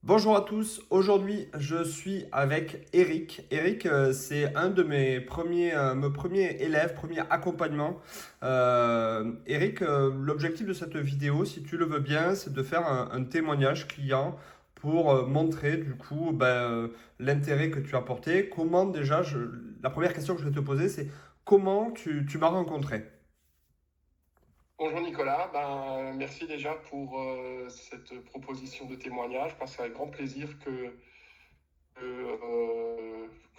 Bonjour à tous, aujourd'hui je suis avec Eric. Eric, c'est un de mes premiers élèves, premier accompagnement. Eric, l'objectif de cette vidéo, si tu le veux bien, c'est de faire un témoignage client pour montrer du coup l'intérêt que tu as porté. Comment déjà, la première question que je vais te poser, c'est comment tu m'as rencontré? Bonjour Nicolas, merci déjà pour cette proposition de témoignage, parce que c'est avec grand plaisir que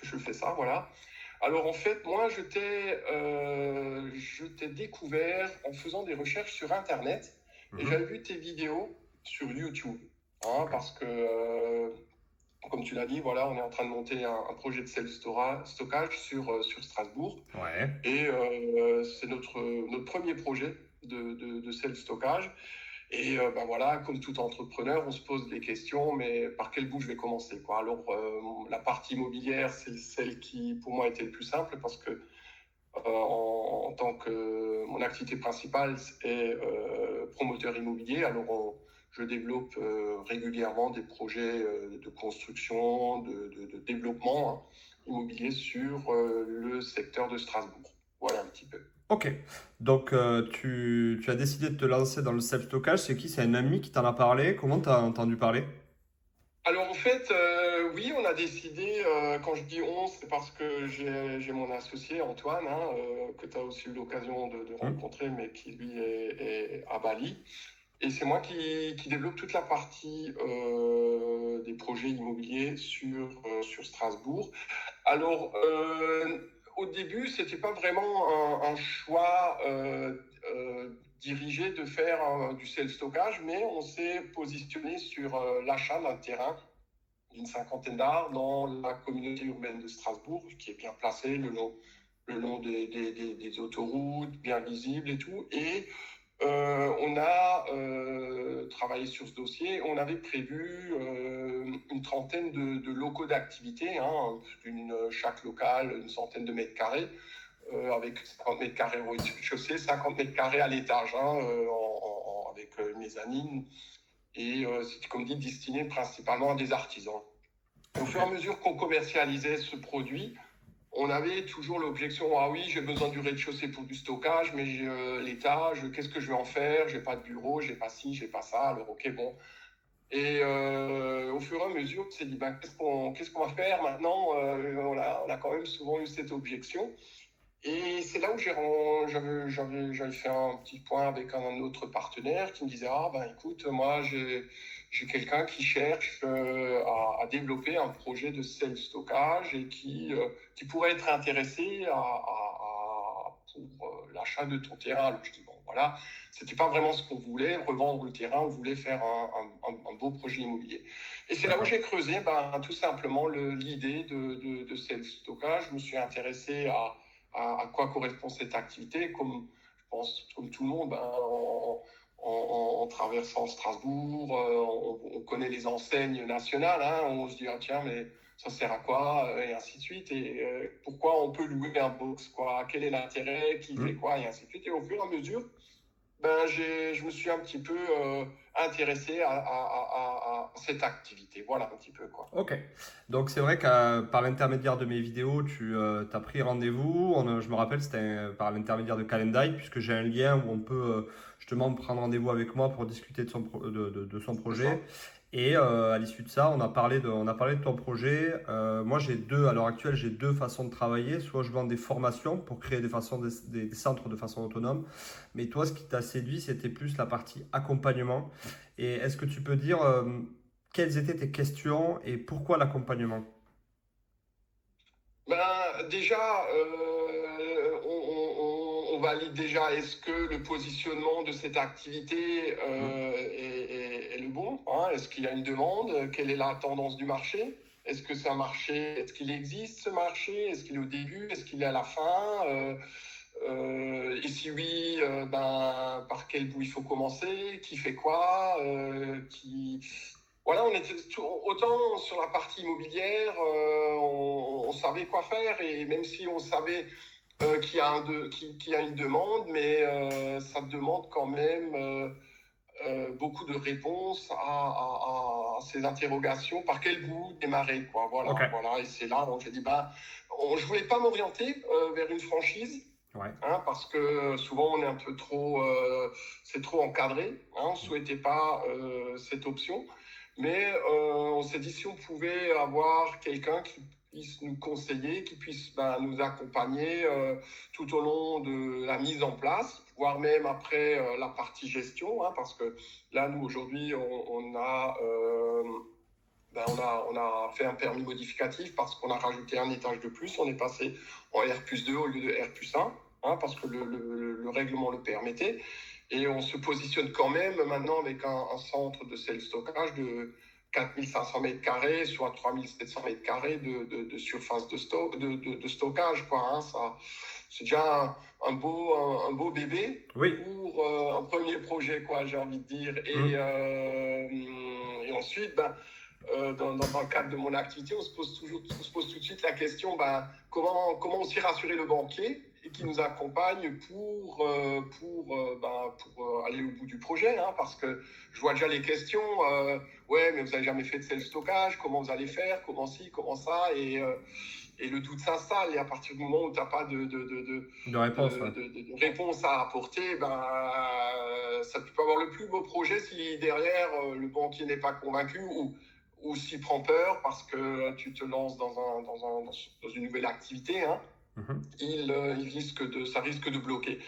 je fais ça, voilà. Alors en fait, moi je t'ai découvert en faisant des recherches sur Internet et Mhm. j'avais vu tes vidéos sur YouTube, hein, Ok. parce que comme tu l'as dit, voilà, on est en train de monter un projet de self-stockage sur Strasbourg. Ouais. Et c'est notre premier projet de self-stockage. Et voilà, comme tout entrepreneur, on se pose des questions, mais par quel bout je vais commencer, quoi. Alors, la partie immobilière, c'est celle qui, pour moi, était le plus simple parce que en tant que mon activité principale est promoteur immobilier. Alors, je développe régulièrement des projets de construction, de développement, hein, immobilier sur le secteur de Strasbourg. Voilà un petit peu. Ok, donc tu as décidé de te lancer dans le self-stockage. C'est qui? C'est un ami qui t'en a parlé? Comment t'as entendu parler? Alors en fait, oui, on a décidé, quand je dis on, c'est parce que j'ai mon associé Antoine, hein, que tu as aussi eu l'occasion de Hmm. rencontrer, mais qui lui est à Bali. Et c'est moi qui développe toute la partie des projets immobiliers sur Strasbourg. Alors, au début, c'était pas vraiment un choix dirigé de faire du self-stockage, mais on s'est positionné sur l'achat d'un terrain d'une cinquantaine d'arts dans la communauté urbaine de Strasbourg, qui est bien placée le long des autoroutes, bien visible et tout. Et on a travaillé sur ce dossier. On avait prévu une trentaine de locaux d'activité, hein, chaque local, une centaine de mètres carrés, avec 50 mètres carrés au rez-de-chaussée, 50 mètres carrés à l'étage, hein, avec mezzanine. Et c'était, comme dit, destiné principalement à des artisans. Et au Ok. fur et à mesure qu'on commercialisait ce produit, on avait toujours l'objection, ah oui, j'ai besoin du rez-de-chaussée pour du stockage, mais l'étage, qu'est-ce que je vais en faire? J'ai pas de bureau, j'ai pas ci, j'ai pas ça. Alors ok, bon. Et au fur et à mesure, on s'est dit, ben, qu'est-ce qu'on va faire maintenant? On a quand même souvent eu cette objection. Et c'est là où j'avais fait un petit point avec un autre partenaire qui me disait, ah ben écoute, moi j'ai quelqu'un qui cherche à développer un projet de self-stockage et qui pourrait être intéressé pour l'achat de ton terrain. Alors je dis, bon voilà, c'était pas vraiment ce qu'on voulait, revendre le terrain, on voulait faire un beau projet immobilier. Et c'est là où D'accord. j'ai creusé tout simplement l'idée de self-stockage. Je me suis intéressé à quoi correspond cette activité. Comme je pense, comme tout le monde, en traversant Strasbourg, on connaît les enseignes nationales, hein, on se dit, ah, tiens, mais ça sert à quoi, et ainsi de suite. Et pourquoi on peut louer un box, quoi, quel est l'intérêt, qui fait Hmm. quoi, et ainsi de suite. Et au fur et à mesure, je me suis un petit peu intéressé à cette activité. Voilà un petit peu, quoi. Ok. Donc c'est vrai que par l'intermédiaire de mes vidéos, tu as pris rendez-vous. Je me rappelle, c'était par l'intermédiaire de Calendly, puisque j'ai un lien où on peut justement prendre rendez-vous avec moi pour discuter de son C'est projet. ça. Et à l'issue de ça, on a parlé de ton projet. Moi, à l'heure actuelle, j'ai deux façons de travailler. Soit je vends des formations pour créer des centres de façon autonome. Mais toi, ce qui t'a séduit, c'était plus la partie accompagnement. Et est-ce que tu peux dire quelles étaient tes questions et pourquoi l'accompagnement? Déjà, on valide déjà, est-ce que le positionnement de cette activité Hmm. est le bon, hein? Est-ce qu'il y a une demande? Quelle est la tendance du marché? Est-ce que c'est un marché? Est-ce qu'il existe ce marché? Est-ce qu'il est au début? Est-ce qu'il est à la fin? Et si oui, par quel bout il faut commencer? Qui fait quoi? Voilà, on était autant sur la partie immobilière, on savait quoi faire, et même si on savait qu'il y a une demande, mais ça demande quand même beaucoup de réponses à ces interrogations. Par quel bout démarrer, quoi. Ok. Voilà. Et c'est là où j'ai dit, je voulais pas m'orienter vers une franchise. Ouais. Parce que souvent on est un peu trop, c'est trop encadré. On ne souhaitait pas cette option, mais on s'est dit si on pouvait avoir quelqu'un qui puisse nous conseiller, qui puisse nous accompagner tout au long de la mise en place, voire même après la partie gestion, parce que là nous aujourd'hui on a fait un permis modificatif parce qu'on a rajouté un étage de plus. On est passé en R+2 au lieu de R+1, parce que le règlement le permettait. Et on se positionne quand même maintenant avec un centre de self-stockage de 4500 mètres carrés, soit 3700 mètres carrés de surface de stockage, quoi. Ça, c'est déjà un beau bébé pour un premier projet, quoi, j'ai envie de dire. Et ensuite, dans le cadre de mon activité, on se pose tout de suite la question, comment aussi rassurer le banquier et qui nous accompagne pour aller au bout du projet, parce que je vois déjà les questions, ouais, mais vous n'avez jamais fait de self-stockage, comment vous allez faire, comment ci, comment ça, et le doute s'installe. Et à partir du moment où tu n'as pas de réponse, de réponse à apporter, ça peut avoir le plus beau projet si derrière le banquier n'est pas convaincu ou s'il prend peur parce que tu te lances dans une nouvelle activité, ça risque de bloquer.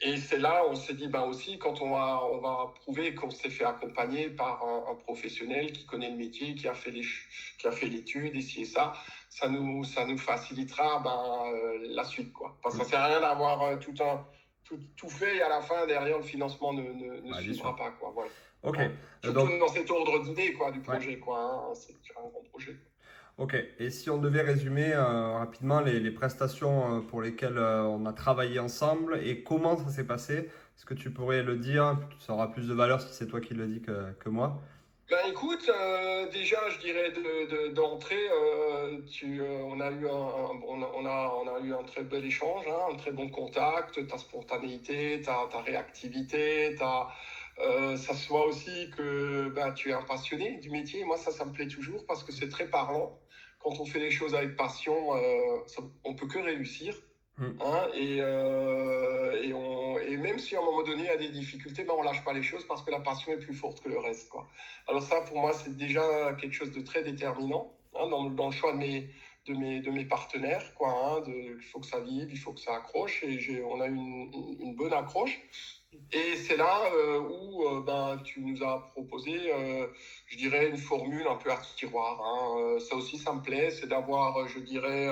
Et c'est là où on s'est dit, aussi, quand on va prouver qu'on s'est fait accompagner par un professionnel qui connaît le métier, qui a fait l'étude, et ci et ça nous facilitera la suite, quoi. Parce que ça sert à rien d'avoir tout fait et à la fin, derrière, le financement ne suivra pas, quoi. Voilà. Ok. Surtout dans cet ordre d'idée, quoi, du projet, quoi. C'est un grand projet. Ok, et si on devait résumer rapidement les prestations pour lesquelles on a travaillé ensemble et comment ça s'est passé, est-ce que tu pourrais le dire? Ça aura plus de valeur si c'est toi qui le dis que moi. Écoute, déjà, je dirais d'entrée, on a eu un très bel échange, un très bon contact, ta spontanéité, ta réactivité, ça se voit aussi que tu es un passionné du métier. Moi, ça me plaît toujours parce que c'est très parlant. Quand on fait les choses avec passion, on peut que réussir. Et même si à un moment donné il y a des difficultés, on lâche pas les choses parce que la passion est plus forte que le reste, quoi. Alors ça, pour moi, c'est déjà quelque chose de très déterminant dans le choix de mes partenaires, quoi. Il faut que ça vive, il faut que ça accroche, et on a une bonne accroche. Et c'est là où tu nous as proposé, je dirais, une formule un peu à tiroir. Ça aussi, ça me plaît, c'est d'avoir, je dirais,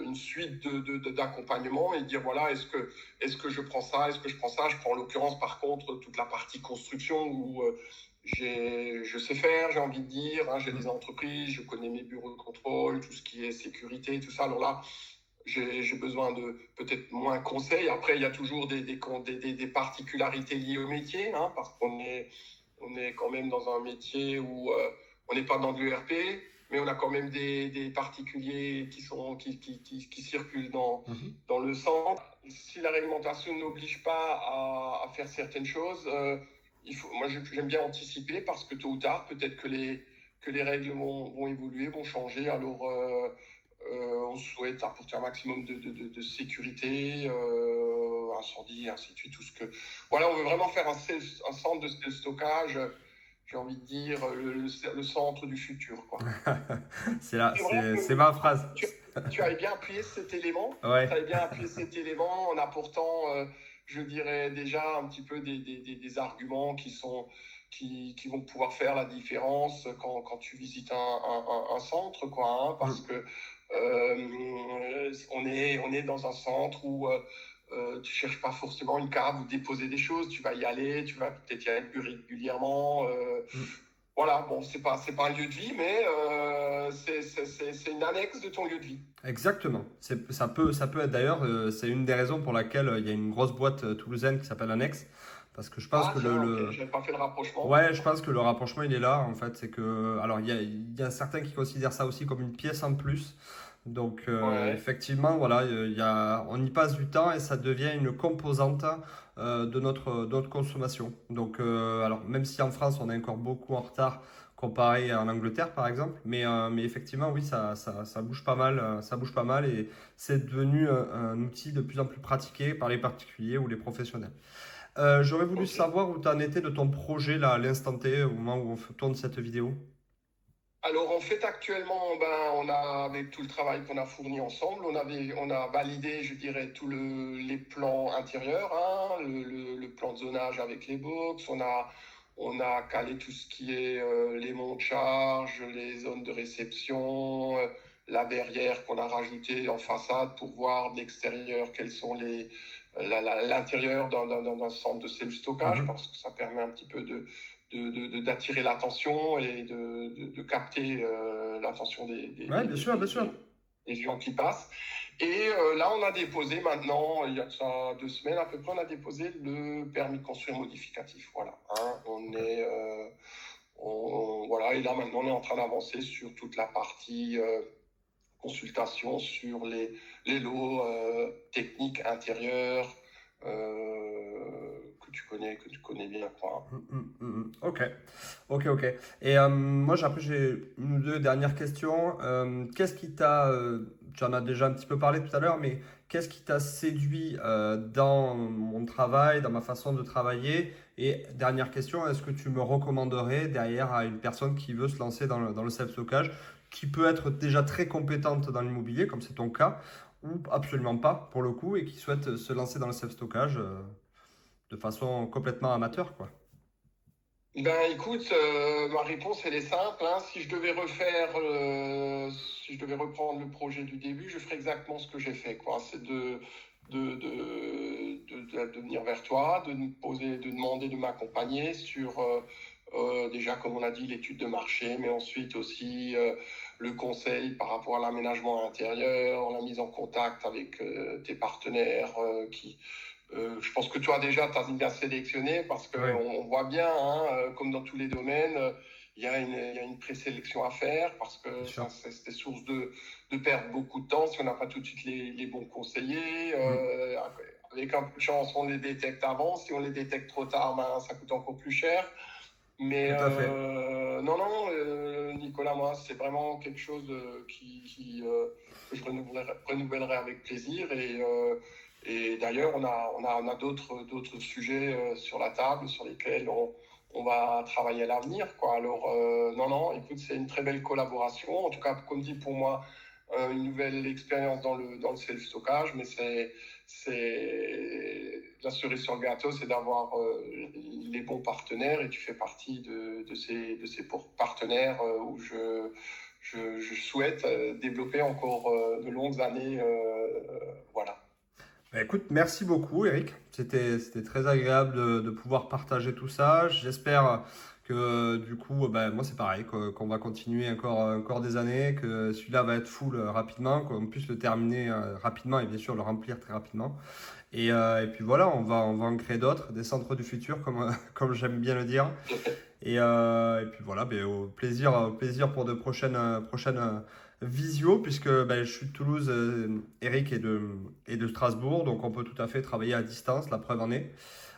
une suite d'accompagnement et dire voilà, est-ce que je prends ça, est-ce que je prends ça. Je prends en l'occurrence par contre toute la partie construction où je sais faire, j'ai envie de dire, j'ai des entreprises, je connais mes bureaux de contrôle, tout ce qui est sécurité, tout ça. Alors là, j'ai besoin de peut-être moins conseils. Après, il y a toujours des particularités liées au métier, parce qu'on est quand même dans un métier où on n'est pas dans de l'ERP, mais on a quand même des particuliers qui circulent dans le centre. Si la réglementation n'oblige pas à faire certaines choses, moi j'aime bien anticiper parce que tôt ou tard, peut-être que les règles vont évoluer, vont changer. Alors on souhaite apporter un maximum de sécurité, incendie, ainsi de suite, tout ce que... Voilà, on veut vraiment faire un centre de stockage, j'ai envie de dire, le centre du futur, quoi. C'est ma phrase. Tu avais bien appuyé cet élément, ouais. Tu avais bien appuyé cet élément en apportant, je dirais déjà un petit peu des arguments qui vont pouvoir faire la différence quand tu visites un centre, quoi, parce que on est dans un centre où tu cherches pas forcément une cave ou déposer des choses, tu vas y aller, tu vas peut-être y aller plus régulièrement. Voilà, bon, c'est pas un lieu de vie, mais c'est une annexe de ton lieu de vie. Exactement. Ça peut être d'ailleurs, c'est une des raisons pour laquelle il y a une grosse boîte toulousaine qui s'appelle Annex. Parce que je pense que j'avais pas fait le rapprochement. Ouais, je pense que le rapprochement il est là en fait. C'est que, alors il y a certains qui considèrent ça aussi comme une pièce en plus Donc Ouais. effectivement, voilà, on y passe du temps et ça devient une composante de notre consommation. Donc alors même si en France on est encore beaucoup en retard comparé à en Angleterre par exemple, mais effectivement oui ça bouge pas mal, ça bouge pas mal et c'est devenu un outil de plus en plus pratiqué par les particuliers ou les professionnels. J'aurais voulu Ok. savoir où tu en étais de ton projet là à l'instant T au moment où on tourne cette vidéo. Alors en fait actuellement, ben, on a avec tout le travail qu'on a fourni ensemble, on a validé, je dirais, les plans intérieurs, hein, le plan de zonage avec les box, on a calé tout ce qui est les monts de charge, les zones de réception, la verrière qu'on a rajoutée en façade pour voir de l'extérieur quels sont l'intérieur d'un centre de self-stockage Mhm. parce que ça permet un petit peu d'attirer l'attention et de capter l'attention Ouais, bien sûr, bien sûr. des gens qui passent. Et là, on a déposé maintenant, il y a de ça 2 semaines à peu près, on a déposé le permis de construire modificatif. Voilà. Hein, Ok. voilà, et là, maintenant, on est en train d'avancer sur toute la partie consultation sur les lots techniques intérieurs que tu connais bien, quoi. Ok, ok, ok. Et moi, après, j'ai une ou deux dernières questions. Qu'est-ce qui t'a, tu en as déjà un petit peu parlé tout à l'heure, mais qu'est-ce qui t'a séduit dans mon travail, dans ma façon de travailler? Et dernière question, est-ce que tu me recommanderais derrière à une personne qui veut se lancer dans le self-stockage, qui peut être déjà très compétente dans l'immobilier, comme c'est ton cas, ou absolument pas pour le coup, et qui souhaite se lancer dans le self-stockage de façon complètement amateur, quoi? Ben écoute, ma réponse elle est simple, hein. Si je devais reprendre le projet du début, je ferais exactement ce que j'ai fait, quoi. C'est de venir vers toi, de nous poser, de demander de m'accompagner sur déjà, comme on a dit, l'étude de marché, mais ensuite aussi le conseil par rapport à l'aménagement intérieur, la mise en contact avec tes partenaires je pense que toi déjà, tu as bien sélectionné parce qu'on Oui, on voit bien, hein, comme dans tous les domaines, il y a une présélection à faire parce bien que sûr. c'est source de perdre beaucoup de temps si on n'a pas tout de suite les bons conseillers. Mm, Avec un peu de chance, on les détecte avant. Si on les détecte trop tard, ben, ça coûte encore plus cher. Mais tout à fait. non, Nicolas, moi, c'est vraiment quelque chose que je renouvellerai avec plaisir. Et d'ailleurs, on a d'autres sujets sur la table sur lesquels on va travailler à l'avenir, quoi. Alors, non, écoute, c'est une très belle collaboration. En tout cas, comme dit pour moi, une nouvelle expérience dans le self-stockage, mais c'est la cerise sur le gâteau, c'est d'avoir les bons partenaires et tu fais partie de ces partenaires où je souhaite développer encore de longues années. Voilà. Bah, écoute, merci beaucoup, Eric. C'était très agréable de pouvoir partager tout ça. J'espère que du coup, bah, moi c'est pareil, qu'on va continuer encore des années, que celui-là va être full rapidement, qu'on puisse le terminer rapidement et bien sûr le remplir très rapidement. Et puis voilà, on va en créer d'autres, des centres du futur, comme, comme j'aime bien le dire. Et puis voilà, ben, au plaisir pour de prochaines visio, puisque ben, je suis de Toulouse, Eric est de Strasbourg, donc on peut tout à fait travailler à distance, la preuve en est.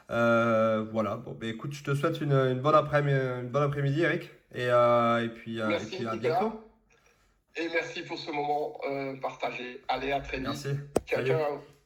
Voilà, bon, ben, écoute, je te souhaite une bonne après-midi, Eric, et puis Merci, à Nicolas, bientôt. et merci pour ce moment partagé. Allez, à très vite. Merci, Ciao, salut. ciao.